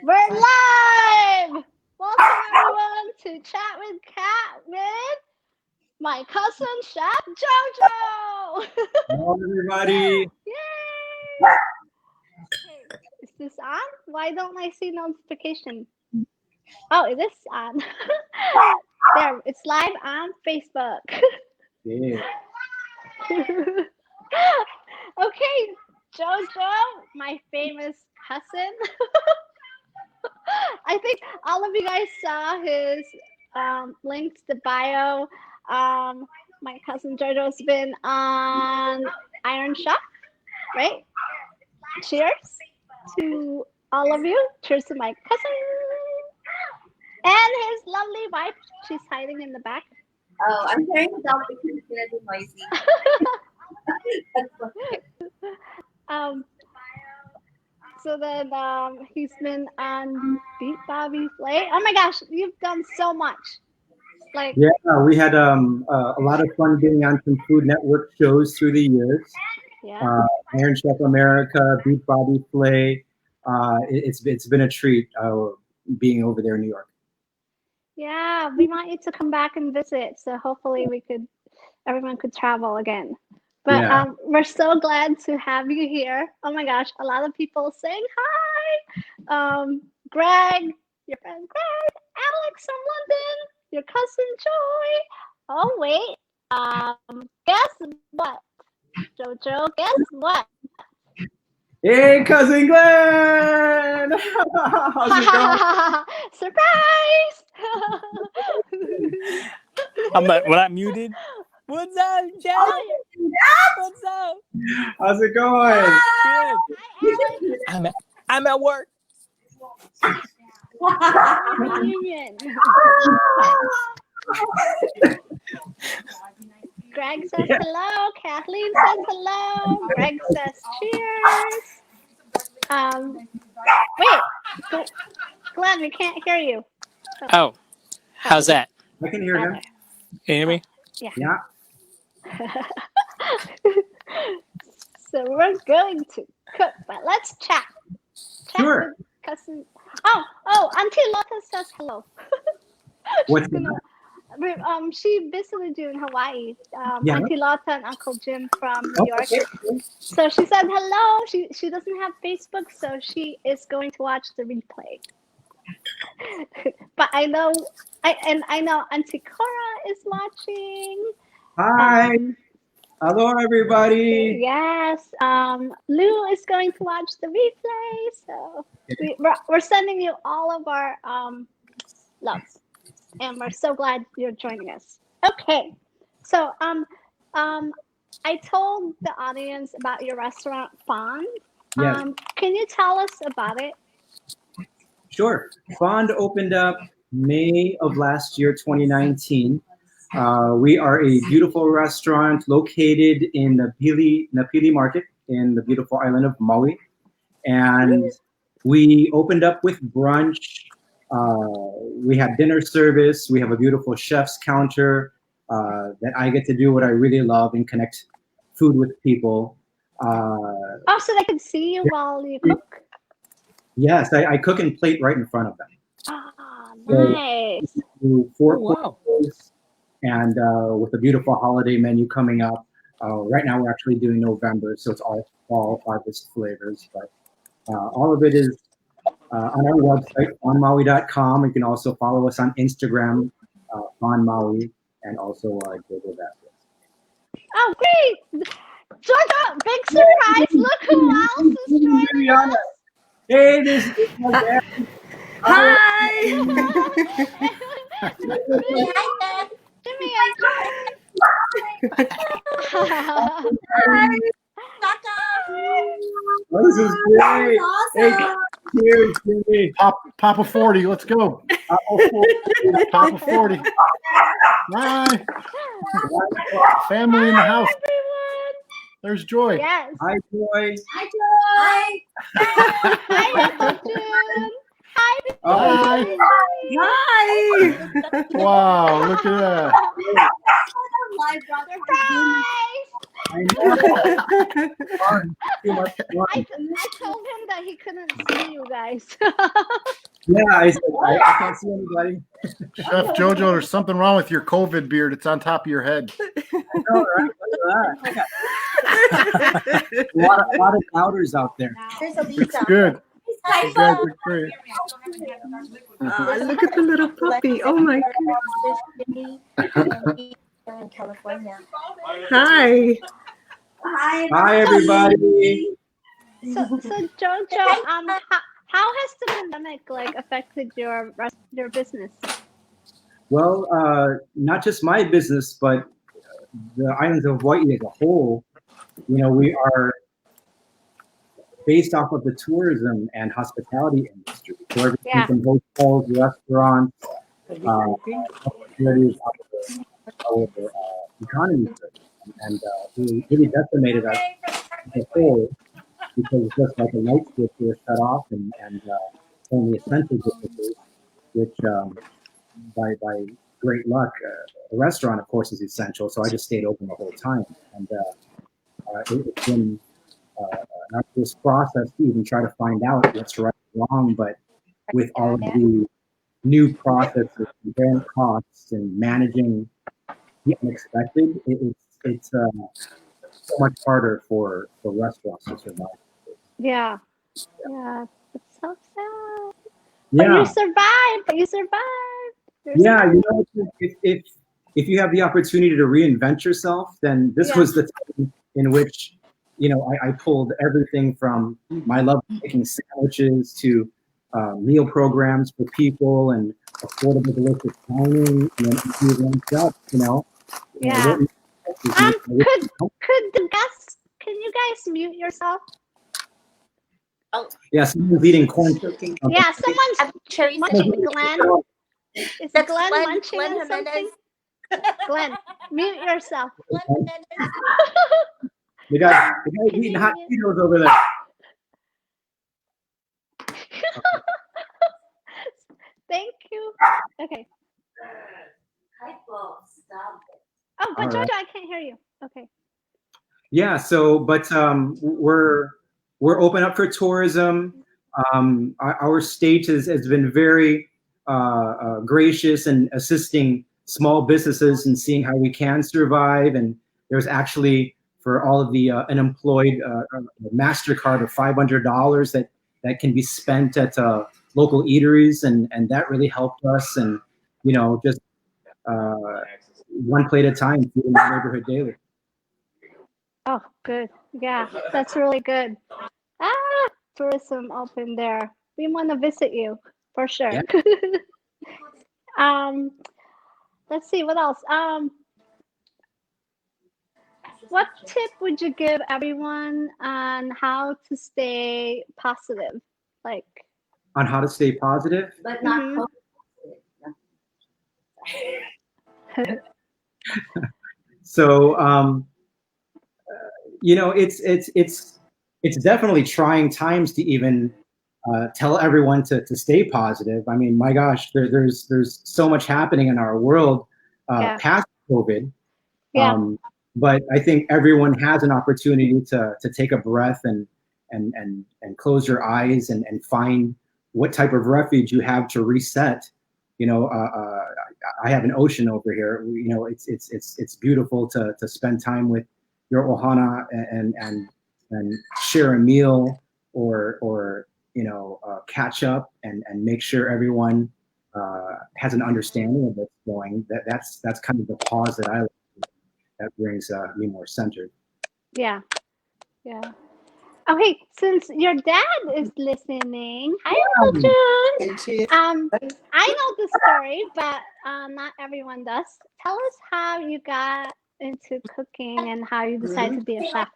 We're live! Welcome everyone to Chat with Cat with my cousin Chef Jojo! Hello everybody! Yay! Okay, is this on? Why don't I see notification? Oh, it is on. There, it's live on Facebook. Yeah. Okay, Jojo, my famous cousin. I think all of you guys saw his link to the bio. My cousin Jojo's been on Iron Chef, right? Cheers to all of you. Cheers to my cousin. And his lovely wife. She's hiding in the back. Oh, I'm hearing the dog because it's gonna be noisy. So then he's been on 𝒞𝒽𝒶𝓉. Oh my gosh, you've done so much. Like Yeah, we had a lot of fun being on some Food Network shows through the years. yeah. Iron Chef America, 𝒞𝒽𝒶𝓉. It's been a treat being over there in New York. Yeah, we want you to come back and visit. So hopefully everyone could travel again. But Yeah. We're so glad to have you here. Oh my gosh, a lot of people saying hi. Greg, your friend Greg, Alex from London, your cousin Joy. Oh wait, guess what, Jojo? Guess what? Hey, cousin Glenn! How's it going? Surprise! When I'm muted. What's up, Joe? What's up? How's it going? Good. I'm at work. Reunion. Greg says hello. Kathleen says hello. Greg says cheers. Wait, Glenn, we can't hear you. Oh, how's that? I can hear him. Can you hear me? Yeah. So we're going to cook, but let's chat. Sure. With cousin. Oh, Auntie Lotta says hello. What's She visited you in Hawaii. Yeah. Auntie Lotta and Uncle Jim from New York. So she said hello. She doesn't have Facebook, so she is going to watch the replay. But I know Auntie Cora is watching. Hi. Hello, everybody. Yes. Lou is going to watch the replay. So we're sending you all of our love. And we're so glad you're joining us. Okay. So I told the audience about your restaurant, Fond. Yes. Can you tell us about it? Sure. Fond opened up May of last year, 2019. We are a beautiful restaurant located in the Napilihau Market in the beautiful island of Maui. And we opened up with brunch. We have dinner service. We have a beautiful chef's counter that I get to do what I really love and connect food with people. So they can see you while you cook? Yes, I cook and plate right in front of them. Nice. So, 4 courses, and with a beautiful holiday menu coming up. Right now we're actually doing November, so it's all fall harvest flavors. But all of it is on our website, onmaui.com. You can also follow us on Instagram, on Maui, and also Jojo Vasquez. Oh, great. Jojo, big surprise. Look who else is joining us. Hey, this is my dad. Hi! Jimmy and Joy. Hi! Oh, this is great. Awesome. Hey, cheers, Jimmy. Papa 40, let's go. Papa 40. Hi. Family in the house. Everyone. There's Joy. Yes. Hi, Joy. Hi, Joy! Hi, Uncle Jim. Hi, Hi. Hi! Wow, look at that. Live surprise. I know. Fun. Too much fun. I told him that he couldn't see you guys. Yeah, I said, I can't see anybody. Chef Jojo, there's something wrong with your COVID beard. It's on top of your head. All right, look at that. A lot of doubters out there. There's a It's Lisa. good. Hi, You guys are great. Look at the little puppy. Oh my goodness. In California. Hi. Hi. Hi, everybody. So Jojo, how has the pandemic like affected your business? Well, not just my business, but the islands of Hawaii as a whole. You know, we are based off of the tourism and hospitality industry. So everything from hotels, restaurants, facilities, our economy, and we really decimated us as a whole because just like a light switch, we were shut off, and only essential businesses, which by great luck, a restaurant, of course, is essential. So I just stayed open the whole time, and it's been an arduous process to even try to find out what's right and wrong. But with all of the new processes, and costs, and managing the unexpected, it's so much harder for restaurants to survive. Yeah, it's so sad. Yeah. But you survived. Yeah, you know, if you have the opportunity to reinvent yourself, then this was the time in which, you know, I pulled everything from my love of making sandwiches to meal programs for people and affordable, delicious dining, and then you ramped up, you know. Yeah. Could the guests? Can you guys mute yourself? Oh. Yeah, someone's eating corn. Yeah, someone's munching. Glenn. Is That's Glenn Glenn munching on Hernandez. something? Glenn, mute yourself. Glenn Hernandez. The guy eating hot Cheetos over there. Thank you. Okay. Stop. Oh, but All Jojo, right. I can't hear you. Okay. Yeah, so but we're open up for tourism. Our state has been very gracious in assisting small businesses and seeing how we can survive. And there's actually, for all of the unemployed, MasterCard of $500 that can be spent at local eateries, and that really helped us. And you know, just one plate at a time, feeding the neighborhood daily. Oh, good. Yeah, that's really good. Tourism open there. We want to visit you for sure. Yeah. Let's see what else. What tip would you give everyone on how to stay positive? Like On how to stay positive? But not So you know, it's definitely trying times to even tell everyone to stay positive. I mean, my gosh, there's so much happening in our world past COVID. But I think everyone has an opportunity to take a breath and close your eyes and find what type of refuge you have to reset. You know, I have an ocean over here. You know, it's beautiful to spend time with your ohana and share a meal or you know, catch up and make sure everyone has an understanding of what's going. That's kind of the pause that I like. That brings me more centered. Yeah. Okay, since your dad is listening, hi, Uncle June. I know the story, but not everyone does. Tell us how you got into cooking and how you decided to be a chef.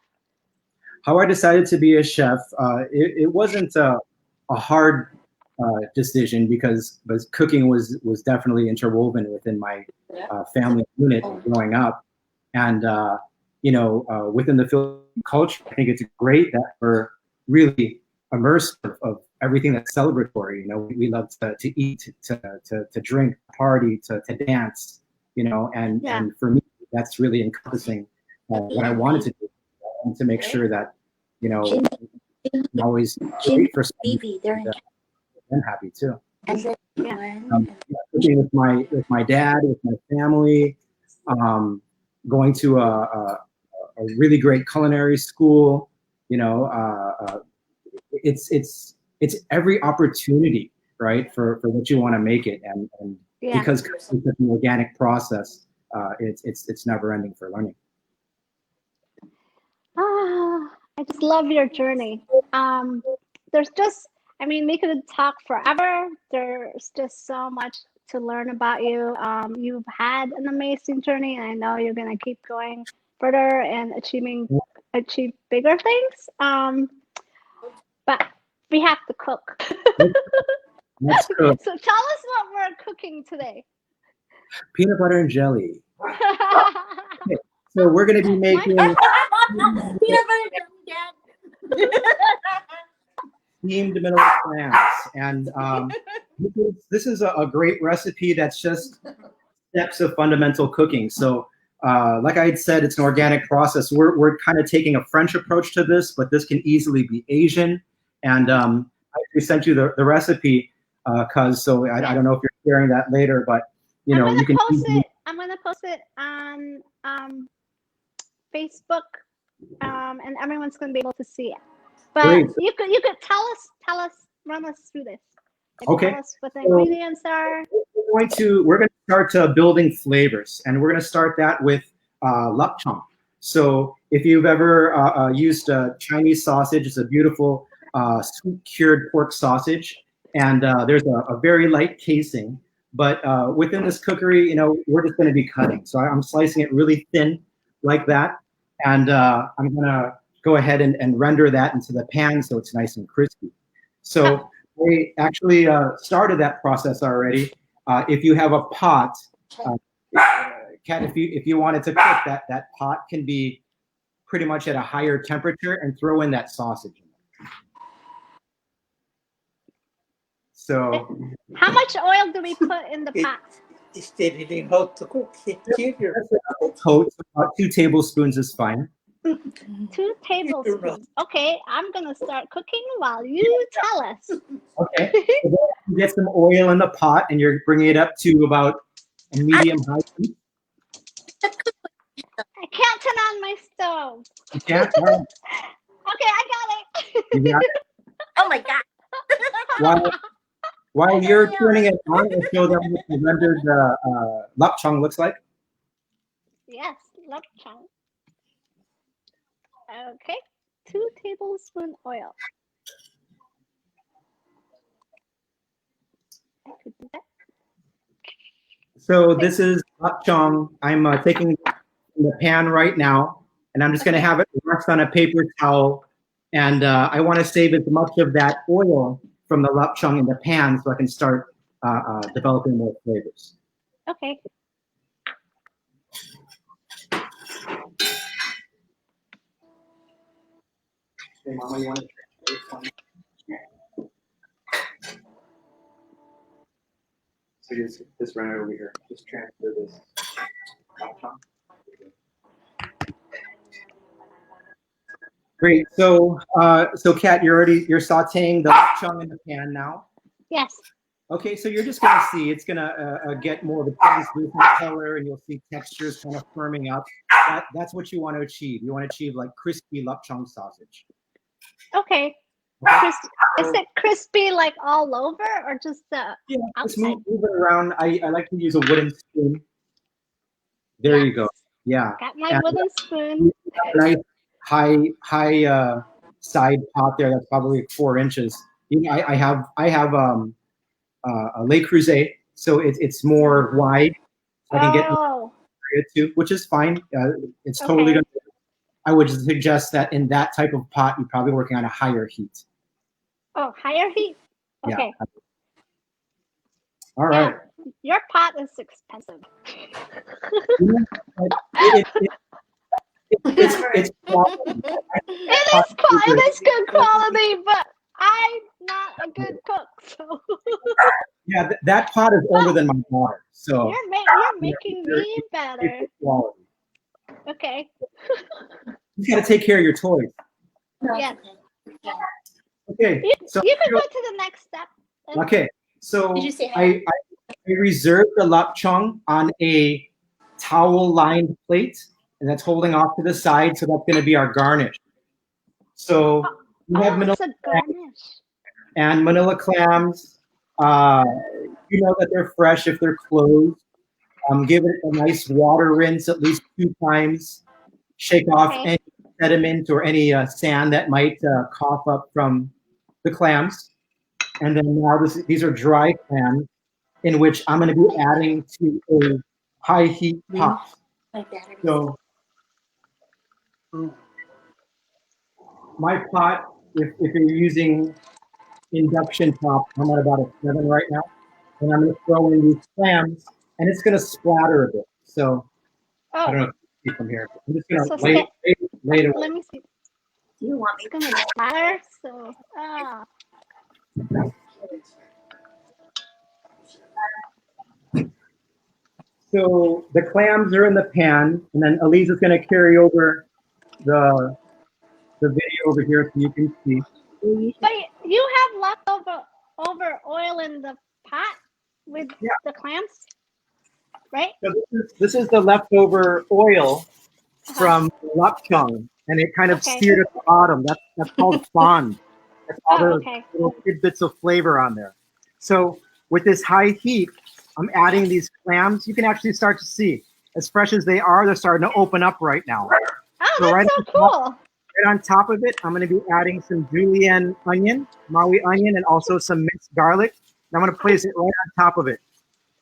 How I decided to be a chef, it wasn't a hard decision because cooking was definitely interwoven within my family unit growing up. And, you know, within the Filipino culture, I think it's great that we're really immersed of everything that's celebratory. You know, we love to eat, to drink, party, to dance, you know, and for me, that's really encompassing what I wanted to do. I wanted to make sure that, you know, I'm always great for somebody, and I'm happy too. Cooking with my dad, with my family, going to a really great culinary school. You know, it's every opportunity, right, for what you want to make it, and because it's an organic process, it's never ending for learning. I just love your journey. There's just, I mean, we could talk forever. There's just so much to learn about you. You've had an amazing journey, and I know you're gonna keep going further and achieve bigger things. But we have to cook. Let's cook. So tell us what we're cooking today. Peanut butter and jelly. Okay, so we're going to be making Peanut butter jelly, steamed middle clams, and this is a great recipe that's just steps of fundamental cooking. So, like I had said, it's an organic process. We're kind of taking a French approach to this, but this can easily be Asian. And I actually sent you the recipe because I don't know if you're sharing that later, but you know you can. I'm gonna post it on Facebook, and everyone's gonna be able to see it. But Great. you could tell us, run us through this. Okay. Tell us what the ingredients are. We're going to start building flavors, and we're going to start that with �𝒽𝒻. So if you've ever used a Chinese sausage, it's a beautiful sweet cured pork sausage, and there's a very light casing. But within this cookery, you know, we're just going to be cutting. So I'm slicing it really thin like that, and I'm going to go ahead and render that into the pan so it's nice and crispy. So we actually started that process already. If you have a pot, Kat, if you wanted to cook, that pot can be pretty much at a higher temperature, and throw in that sausage. So, how much oil do we put in the pot? It's getting hot to cook. About 2 tablespoons is fine. 2 tablespoons. Okay, I'm gonna start cooking while you tell us. Okay. So then you get some oil in the pot, and you're bringing it up to about a medium-high heat. I can't turn on my stove. You can't? All right. Okay, I got it. You got it? Oh my god. While you're turning it on, and show them what the rendered �𝒽𝒻 looks like. Yes, �𝒽𝒻. Okay, 2 tablespoon oil. I could do that. So this is �𝒽𝒻. I'm taking it in the pan right now, and I'm just going to have it rest on a paper towel. And I want to save as much of that oil from the �𝒽𝒻 in the pan so I can start developing more flavors. Okay. Hey, Mama, you want to try this one? So just run it over here. Just transfer this �𝒽𝒻. Great. So Kat, you're sautéing the �𝒽𝒻 in the pan now. Yes. Okay, so you're just going to see it's going to get more of a translucent color, and you'll see textures kind of firming up. That's what you want to achieve. You want to achieve like crispy �𝒽𝒻 sausage. Okay. Is it crispy like all over, or just the Just outside? move it around. I like to use a wooden spoon. There you go. Yeah. Got my wooden spoon. Nice high side pot there. That's probably like 4 inches. I have a 𝒞𝒽𝒃, so it's more wide. So I can get it too, which is fine. It's totally good. I would suggest that in that type of pot, you're probably working on a higher heat. Oh, higher heat. Okay. Yeah. All right. Yeah, your pot is expensive. It's quality. It is good quality, but I'm not a good cook, so. Yeah, that pot is older than my daughter, so You're making me better. Quality. Okay. You got to take care of your toys. Yes. Okay. So You can go to the next step. okay. So Did you say hi? I reserved the �🄦 on a towel-lined plate, and that's holding off to the side. So that's going to be our garnish. So we have It's Manila a garnish. and Manila clams. You know that they're fresh if they're closed. Give it a nice water rinse at least 2 times. Shake off any sediment or any sand that might cough up from the clams. And then now these are dry clams in which I'm going to be adding to a high heat pot. So my pot, if you're using induction top, I'm at about a 7 right now. And I'm going to throw in these clams, and it's going to splatter a bit. So I don't know if you see from here. I'm just going to lay it away. Let me see. Do you want me It's gonna splatter. So So the clams are in the pan, and then Elisa's going to carry over the video over here so you can see. But you have leftover oil in the pot with the clams, right? So this is the leftover oil from 𝒞🄦, and it kind of seared at the bottom. That's called fond. That's all the little tidbits of flavor on there. So with this high heat, I'm adding these clams. You can actually start to see, as fresh as they are, they're starting to open up right now. Oh, so that's so cool. Right on top of it, I'm going to be adding some julienne onion, Maui onion, and also some minced garlic. And I'm going to place it right on top of it.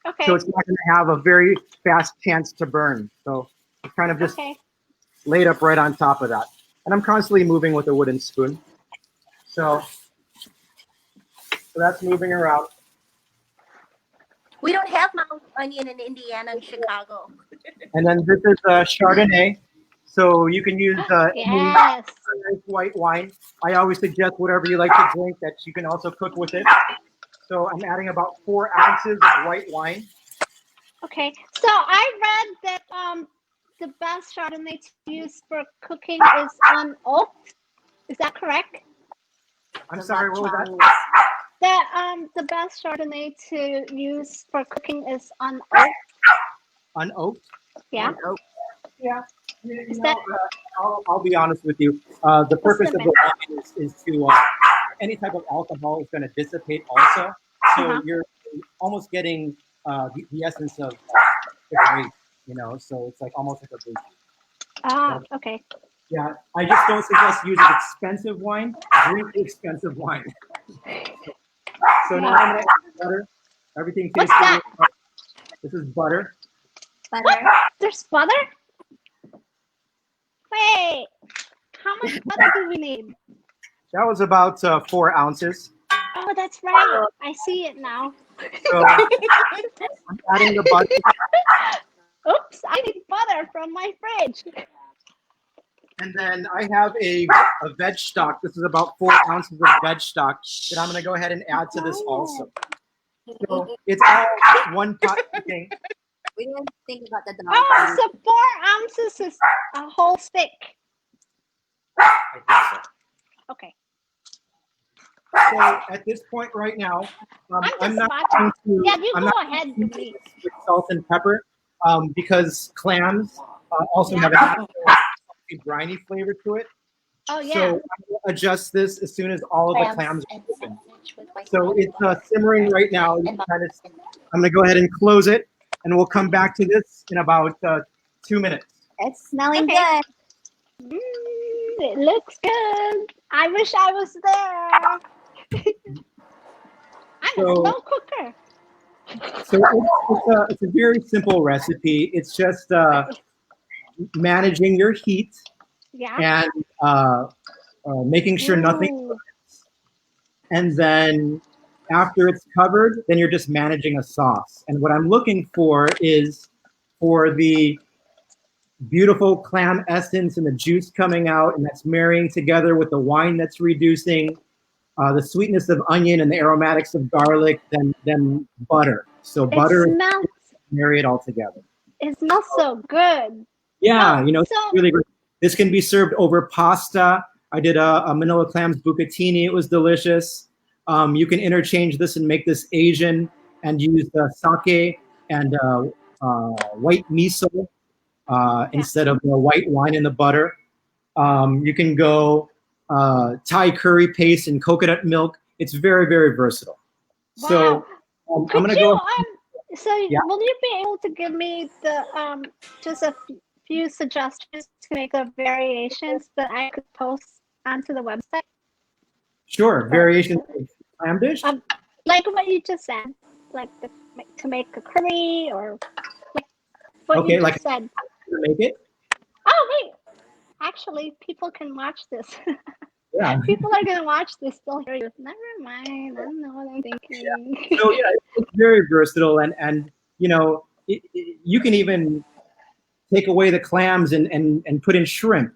Okay. So it's not going to have a very fast chance to burn. So it's kind of just laid up right on top of that. And I'm constantly moving with a wooden spoon. So that's moving around. We don't have Mount Onion in Indiana and Chicago. And then this is Chardonnay. So you can use any white wine. I always suggest whatever you like to drink that you can also cook with it. So I'm adding about 4 ounces of white wine. Okay. So I read that the best Chardonnay to use for cooking is unoaked. Is that correct? I'm sorry, what was that? That the best Chardonnay to use for cooking is unoaked. Unoaked? Yeah. Unoaked. Yeah. You know, I'll be honest with you. The purpose of the wine is to any type of alcohol is going to dissipate also. So you're almost getting the essence of the grape, you know. So it's like almost like a boost. Okay. Yeah, I just don't suggest using expensive wine. Drink expensive wine. So now I'm going to add butter. Everything tastes good. This is butter. What? There's butter? Wait, how much butter do we need? That was about 4 ounces. Oh, that's right. I see it now. So I'm adding the butter. Oops, I need butter from my fridge. And then I have a veg stock. This is about 4 ounces of veg stock that I'm going to go ahead and add to this also. So it's all one pot cooking. We didn't think about the dog. Oh, so 4 ounces is a whole stick. I think so. Okay. So at this point right now, I'm not going to. Yeah, you I'm go not ahead, please. With salt and pepper, because clams also have a briny flavor to it. Oh yeah. So I'm going to adjust this as soon as all of the clams are open. So it's simmering right now. I'm going to go ahead and close it, and we'll come back to this in about 2 minutes. It's smelling good. It looks good. I wish I was there. I'm a slow cooker. So it's a very simple recipe. It's just managing your heat and making sure nothing burns. And then after it's covered, then you're just managing a sauce. And what I'm looking for is for the beautiful clam essence and the juice coming out, and that's marrying together with the wine that's reducing, the sweetness of onion and the aromatics of garlic, then butter. So butter, marry it all together. It smells so good. Yeah, Oh, you know, so really great. This can be served over pasta. I did a Manila clams bucatini. It was delicious. You can interchange this and make this Asian and use sake and white miso yeah. instead of the white wine in the butter. You can go Thai curry paste and coconut milk. It's very, very versatile. Wow. So I'm Could gonna you go. so Yeah, will you be able to give me the just a few suggestions to make the variations that I could post onto the website? sure. Or Variations of clam dish. um like what you just said, like to make a curry or like what you Okay, like just said. to make it. Oh wait, actually people can watch this. Yeah. People are gonna watch this, they'll hear you. Never mind, I don't know what I'm thinking. So yeah, it's very versatile, and you know, you can even take away the clams and put in shrimp.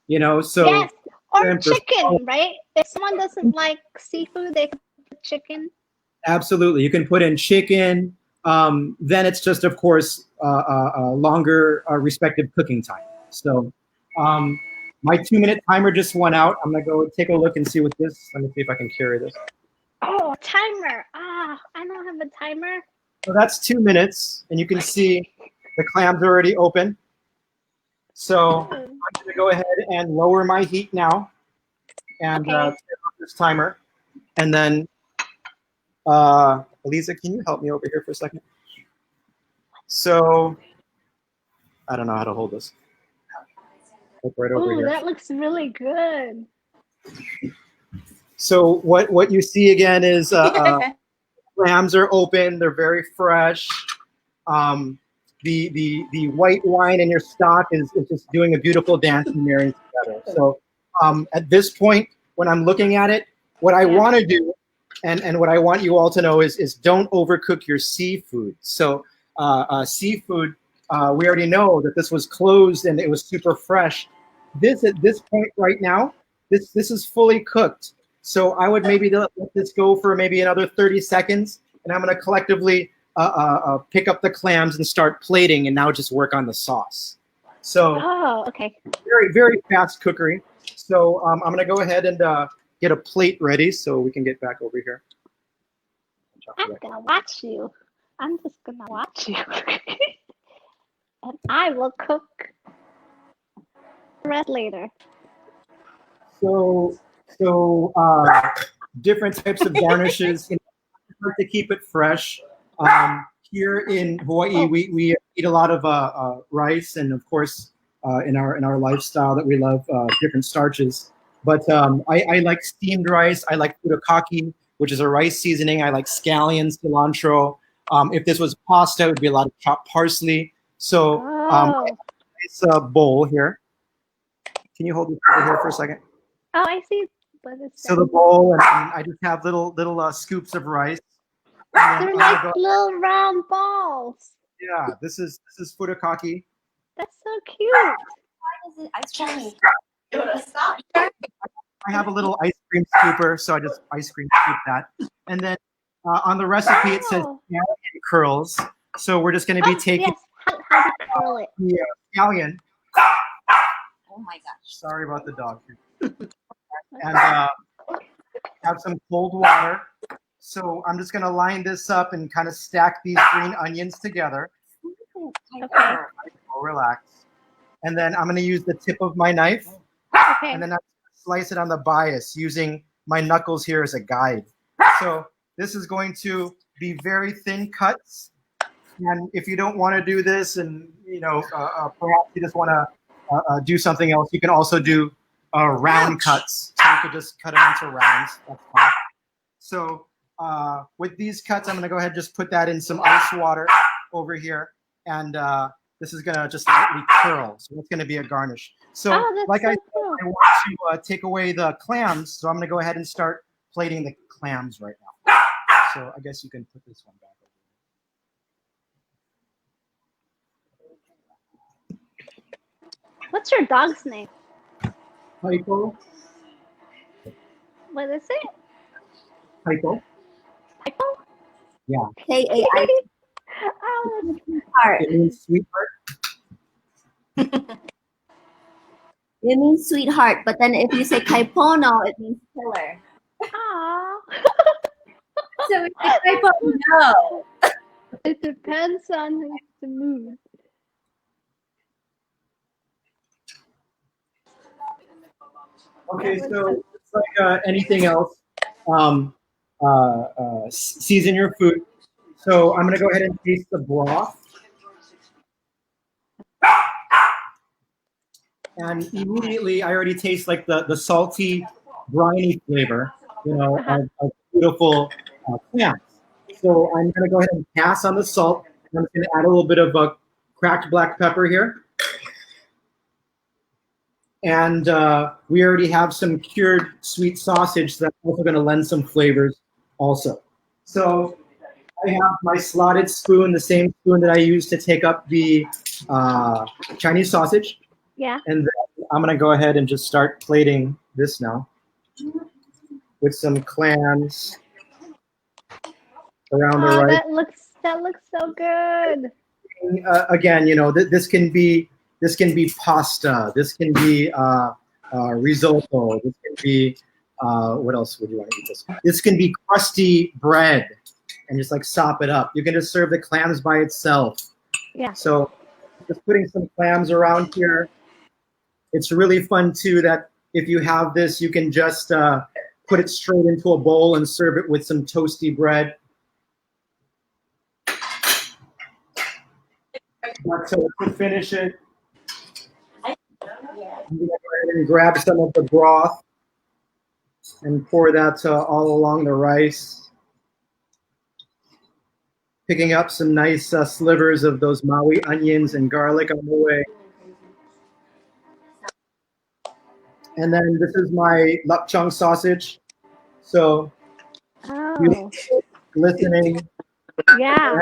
You know, so Yes, or shrimp or chicken, right? If someone doesn't like seafood, they can put chicken. absolutely, you can put in chicken. Then it's just, of course, a longer respective cooking time. So um, my 2 minute timer just went out. I'm gonna go take a look and see what this. Let me see if I can carry this. Oh, timer. Ah, I don't have a timer. So that's 2 minutes, and you can see the clams are already open. So I'm going to go ahead and lower my heat now and turn Okay. off this timer. And then, Eliza, can you help me over here for a second? So I don't know how to hold this. Look right over Oh, here. that looks really good. So what you see again is clams are open. They're very fresh. The white wine in your stock is just doing a beautiful dance and marrying together. So at this point, when I'm looking at it, what I want to do, and what I want you all to know is don't overcook your seafood. So seafood, we already know that this was closed and it was super fresh. This at this point right now, this is fully cooked. So I would maybe let this go for maybe another 30 seconds, and I'm going to collectively pick up the clams and start plating, and now just work on the sauce. So Oh, okay. very, very fast cookery. So I'm going to go ahead and get a plate ready so we can get back over here. I'm gonna watch you. I'm just gonna watch you. And I will cook the rest later. So different types of garnishes, you know, to keep it fresh. Here in Hawaii, we eat a lot of rice, and of course, in our lifestyle that we love different starches. But I like steamed rice. I like 𝒞𝒽𝒶𝓉, which is a rice seasoning. I like scallions, cilantro. If this was pasta, it would be a lot of chopped parsley. So this bowl here. Can you hold this over here for a second? Oh, I see what is that. So the bowl, and I just have little scoops of rice. They're like little round balls. Yeah, this is 𝒞𝒽𝒶𝓉. That's so cute. I have a little ice cream scooper, so I just ice cream scoop that. And then on the recipe, it says scallion curls. So we're just going to be taking Yes. How to curl it. the scallion. Oh my gosh. Sorry about the dog. And have some cold water. So I'm just going to line this up and kind of stack these green onions together. Okay. Relax. And then I'm going to use the tip of my knife. Okay. And then I slice it on the bias using my knuckles here as a guide. So this is going to be very thin cuts. And if you don't want to do this, and you know, perhaps you just want to do something else, you can also do round cuts. So you could just cut them into rounds. That's fine. So with these cuts, I'm going to go ahead and just put that in some ice water over here, and this is going to just lightly curl. So it's going to be a garnish. So like I said, I want to take away the clams, so I'm going to go ahead and start plating the clams right now. So I guess you can put this one back over. What's your dog's name? 𝒞𝒽𝒶𝓉. What is it? 𝒞𝒽𝒶𝓉. Pipo? Yeah. K-A-I. Oh, Heart. It means sweetheart. It means sweetheart, but then if you say kaipono, it means killer. Aww. So we say kaipono. It depends on the mood. Okay, so it's like anything else. Season your food. So I'm gonna go ahead and taste the broth. And immediately I already taste like the salty, briny flavor, of beautiful clams. So I'm gonna go ahead and pass on the salt. I'm gonna add a little bit of cracked black pepper here. And we already have some cured sweet sausage that's also gonna lend some flavors also. So I have my slotted spoon, the same spoon that I use to take up the Chinese sausage. Yeah. And then I'm gonna go ahead and just start plating this now with some clams around the right. That looks so good. Again, this can be pasta. This can be risotto. This can be what else would you want to eat this? This can be crusty bread, and just like sop it up. You can just serve the clams by itself. Yeah. So just putting some clams around here. It's really fun too that if you have this, you can just put it straight into a bowl and serve it with some toasty bread. But to finish it, I'm going to go ahead and grab some of the broth and pour that all along the rice. Picking up some nice slivers of those Maui onions and garlic on the way. And then this is my �🄦🄤 sausage. So, listening. Yeah.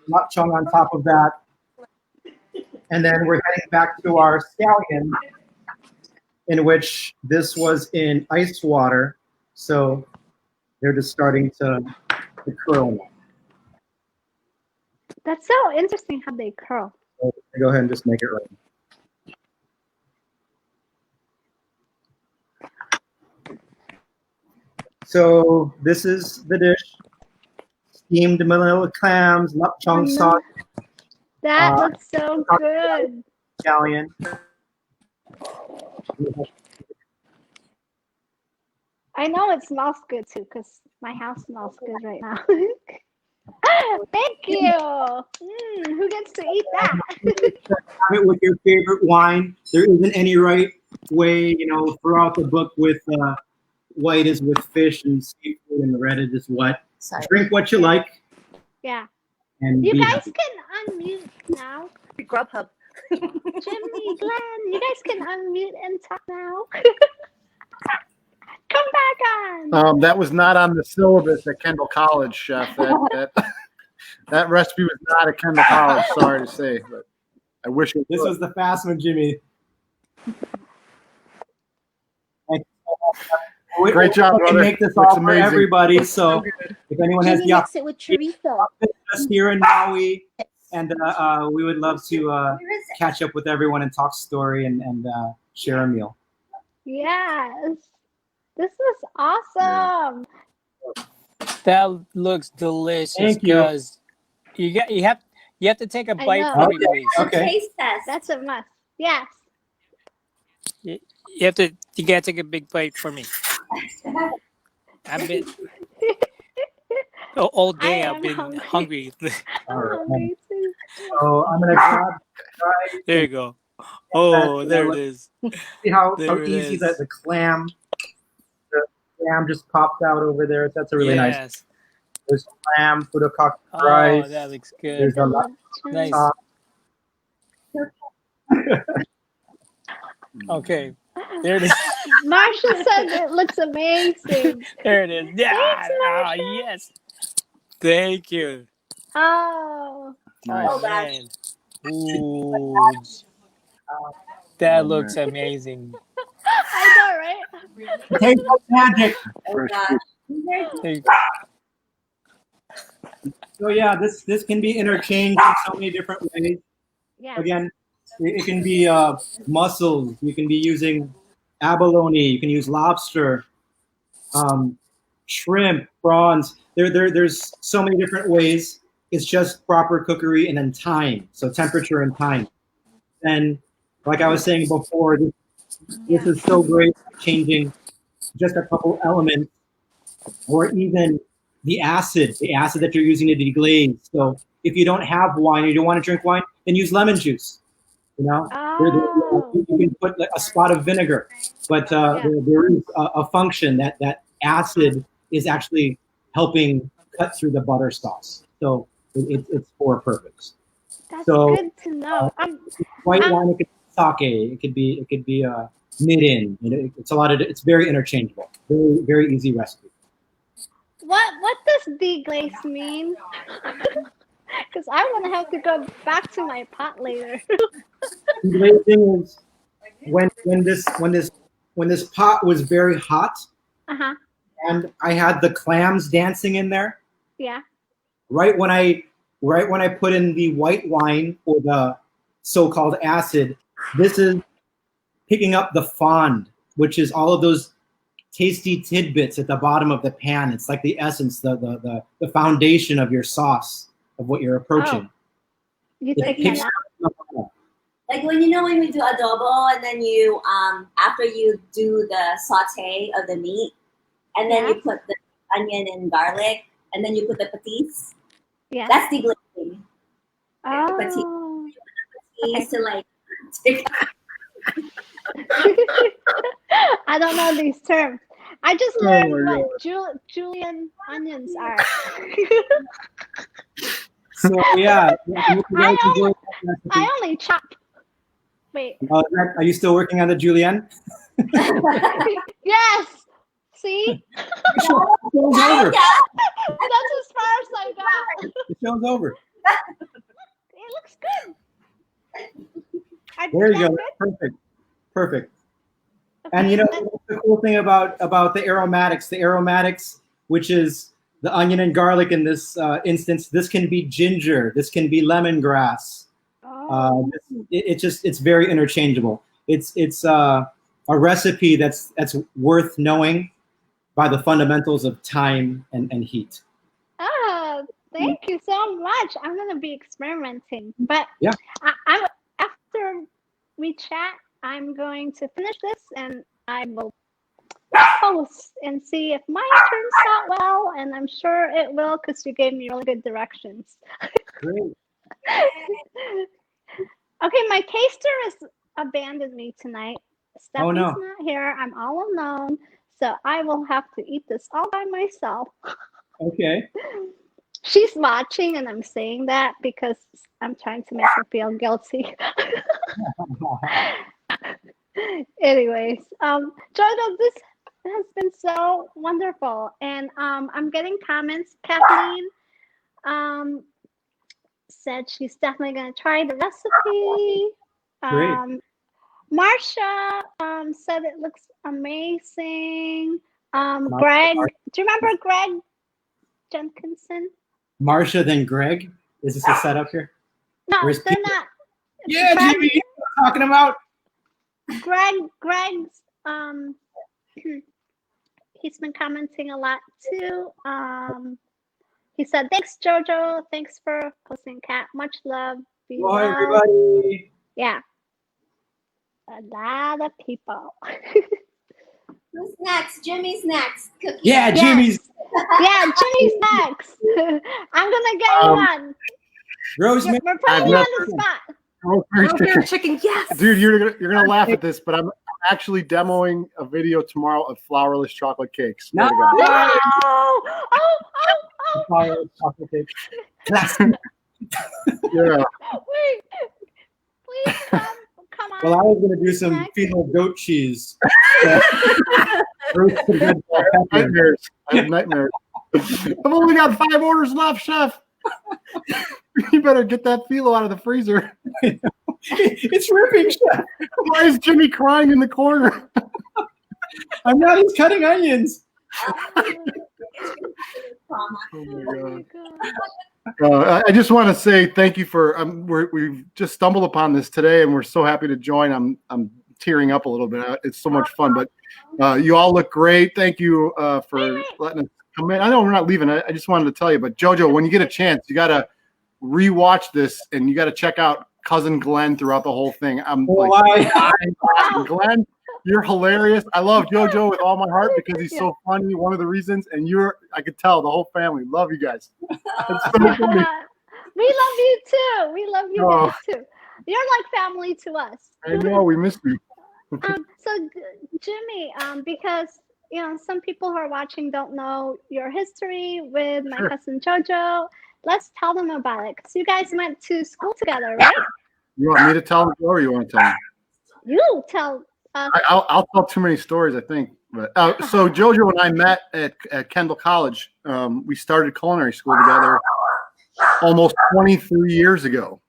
�🄦🄤 on top of that. And then we're heading back to our scallion, in which this was in ice water. So they're just starting to curl now. That's so interesting how they curl. So go ahead and just make it right. So this is the dish: steamed Manila clams, �🄦🄤 sauce. That looks so good. Scallion. I know it smells good too, because my house smells good right now. Thank you. Who gets to eat that? Have it with your favorite wine. There isn't any right way, throughout the book with white is with fish and seafood and red is what. Drink what you like. Yeah. And you guys happy. can unmute now. Grubhub. Jimmy, Glenn, you guys can unmute and talk now. Come back on. That was not on the syllabus at Kendall College, Chef. That recipe was not at Kendall College. Sorry to say, but I wish it This was the fast one, Jimmy. Great job, we can brother. make this Looks all for amazing. everybody. So if anyone has Jimmy the mix it with chorizo. us here in Maui, and we would love to catch up with everyone and talk story and share a meal. Yes. This is awesome. That looks delicious. Thank you. Guys. You have to take a bite know. for me, please. Okay. Taste test. That's a must. Yes. You gotta take a big bite for me. I've been all day. I've been hungry. I'm hungry too. So I'm gonna grab. There you go. Oh, there it is. See how There it easy is. the clam just popped out over there. That's a really nice. Yes. There's clam, 𝒞𝒽𝒄 Oh, rice. that looks good. There's a lot. Nice. Okay. There it is. Marsha says it looks amazing. There it is. Yeah. Thanks, Oh, Marsha. yes. Thank you. Oh. Oh, man. Ooh. That looks amazing. I know, right? Taste like magic. Hey, So yeah, this can be interchanged in so many different ways. Yeah. Again, It can be mussels. You can be using abalone. You can use lobster, shrimp, prawns. There's so many different ways. It's just proper cookery and then time. So temperature and time. And like I was saying before, this is so great at changing just a couple elements, or even the acid that you're using to deglaze. So if you don't have wine or you don't want to drink wine, then use lemon juice. You know, you can put a spot of vinegar, but there is a function that acid is actually helping cut through the butter sauce. So it's for a purpose. That's So, good to know. White wine, it could be sake, it could be mirin. You know, it's very interchangeable. Very very easy recipe. What does deglaze mean? Because I want to have to go back to my pot later. Deglazing is when this pot was very hot, and I had the clams dancing in there. Yeah. Right when I put in the white wine or the so-called acid, this is picking up the fond, which is all of those tasty tidbits at the bottom of the pan. It's like the essence, the foundation of your sauce, of what you're approaching. You take that out. Like when we do adobo, and then you after you do the saute of the meat, and then you put the onion and garlic, and then you put the patis. Yeah. That's deglazing. Oh. Patis to like. I don't know these terms. I just learned what julienne onions are. So yeah, I only chop. Wait. Are you still working on the julienne? Yes. See? The show's over. That's as far as I got. The show's over. It looks good. There you go. Perfect. Okay. And you know the cool thing about the aromatics, which is the onion and garlic in this instance, this can be ginger, this can be lemongrass. It's very interchangeable. It's a recipe that's worth knowing by the fundamentals of time and heat. Thank you so much. I'm gonna be experimenting, but yeah, I'm after we chat, I'm going to finish this and I will post and see if mine turns out well, and I'm sure it will because you gave me really good directions. Great. Okay, my taster has abandoned me tonight. Stephanie's not here. I'm all alone, so I will have to eat this all by myself. Okay. She's watching, and I'm saying that because I'm trying to make her feel guilty. Anyways, Jojo, this has been so wonderful, and I'm getting comments. Kathleen said she's definitely going to try the recipe. Great. Marsha said it looks amazing. Greg, do you remember Greg Jenkinson? Marsha, then Greg? Is this a setup here? No, they're not. Yeah, Greg, Jimmy, you know what I'm talking about. Greg's he's been commenting a lot too. He said, "Thanks, Jojo. Thanks for hosting, Kat. Much love. Be well." Everybody. Yeah, a lot of people. Who's next? Jimmy's next. Cookie. Yeah, Jimmy's. Yeah, Jimmy's next. I'm gonna get you on. Rosemary. We're putting you on the spot. Rosemary chicken, yes. Dude, you're gonna laugh at this, but I'm actually demoing a video tomorrow of flourless chocolate cakes. No. Oh. Flourless chocolate cakes. Yeah. Wait, please come on. Well, I was gonna do some fennel goat cheese. Nightmares. I have nightmares. I've only got 5 orders left, Chef. You better get that phyllo out of the freezer. It's ripping, Chef. Why is Jimmy crying in the corner? I'm not. He's cutting onions. Trauma. Oh Oh my my God. God. I just want to say thank you for we've just stumbled upon this today, and we're so happy to join. I'm tearing up a little bit. It's so much fun, but you all look great. Thank you for letting us come in. I know we're not leaving. I just wanted to tell you, but Jojo, when you get a chance, you got to rewatch this, and you got to check out Cousin Glenn throughout the whole thing. I'm like, Glenn, you're hilarious. I love Jojo with all my heart because he's so funny. One of the reasons, and I could tell the whole family love you guys. It's so funny. We love you too. We love you guys too. You're like family to us. I know, we miss you. So Jimmy, because some people who are watching don't know your history with my cousin Jojo. Let's tell them about it, because you guys went to school together, right? You want me to tell them, or you want to tell them? You tell us. I'll tell too many stories, I think. But so Jojo and I met at Kendall College. We started culinary school together almost 23 years ago.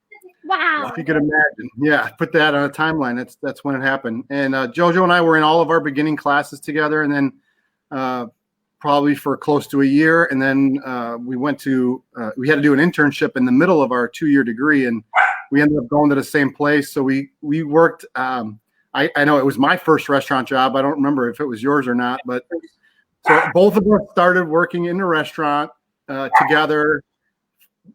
Wow. If you could imagine. Yeah, put that on a timeline. That's when it happened. And Jojo and I were in all of our beginning classes together, and then probably for close to a year. And then we had to do an internship in the middle of our 2-year degree, and we ended up going to the same place. So we worked. I know it was my first restaurant job. I don't remember if it was yours or not, but so both of us started working in the restaurant together,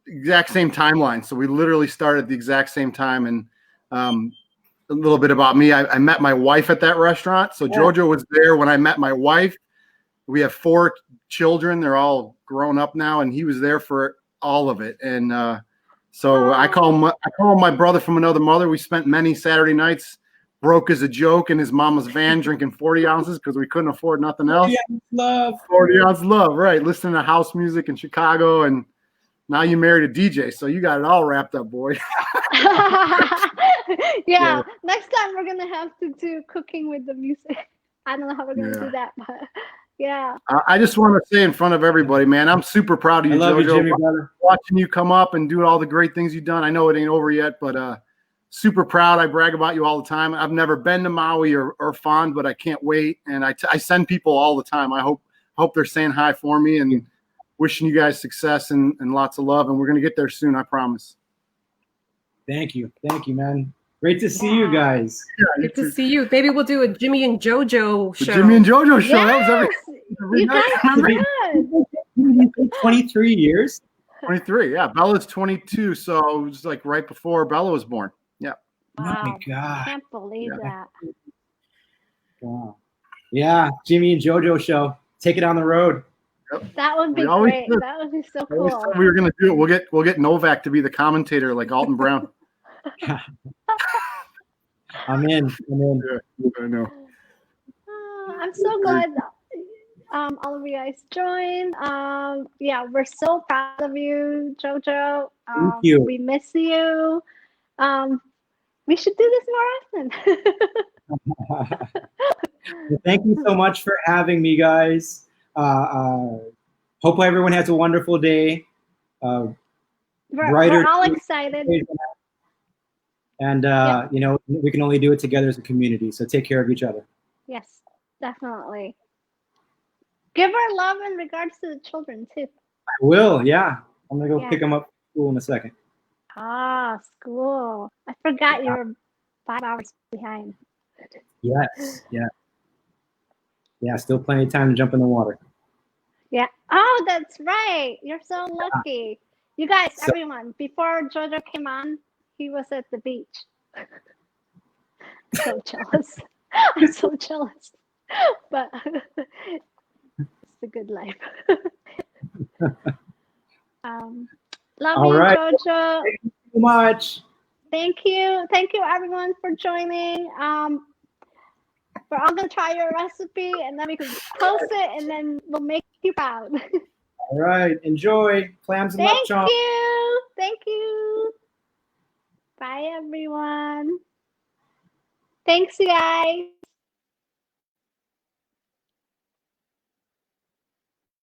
exact same timeline. So we literally started at the exact same time. And a little bit about me, I met my wife at that restaurant. So Jojo was there when I met my wife. We have 4 children. They're all grown up now, and he was there for all of it. And so I call him my brother from another mother. We spent many Saturday nights broke as a joke in his mama's van drinking 40 ounces because we couldn't afford nothing else. 40 ounce love, right? Listening to house music in Chicago, and now you married a DJ, so you got it all wrapped up, boy. Yeah, next time we're gonna have to do cooking with the music. I don't know how we're gonna do that, but yeah. I just want to say in front of everybody, man, I'm super proud of you, I love Jojo. you, Jimmy, brother. Watching you come up and do all the great things you've done. I know it ain't over yet, but super proud. I brag about you all the time. I've never been to Maui or Fond, but I can't wait. And I send people all the time. I hope they're saying hi for me, and wishing you guys success and lots of love. And we're going to get there soon, I promise. Thank you, man. Great to see you guys. Yeah, good to see you. Maybe we'll do a Jimmy and Jojo show. The Jimmy and Jojo show. Yes! That was every night. You guys 23 years. 23. Yeah, Bella's 22, so it was like right before Bella was born. Yeah. Wow. Oh my God. Can't believe that. Wow. Yeah, Jimmy and Jojo show. Take it on the road. Yep. That would be great. That would be so cool. We were gonna do it. We'll get Novak to be the commentator like Alton Brown. I'm in. Yeah, I know. I'm so glad all of you guys joined. Yeah, we're so proud of you, Jojo. Thank you. We miss you. We should do this more often. Thank you so much for having me, guys. Hope everyone has a wonderful day. We're all excited. And, we can only do it together as a community. So take care of each other. Yes, definitely. Give our love in regards to the children, too. I will, yeah. I'm going to go pick them up from school in a second. Ah, school. I forgot you were 5 hours behind. Yes, yeah. Yeah, still plenty of time to jump in the water. Yeah. Oh, that's right. You're so lucky. You guys, everyone, before Jojo came on, he was at the beach. So jealous. I'm so jealous. But it's the good life. Love you, Jojo. Thank you so much. Thank you. Thank you, everyone, for joining. We're all going to try your recipe, and then we can post it, and then we'll make you proud. All right. Enjoy. Clams and Thank lechon. you. Thank you. Bye, everyone. Thanks, you guys.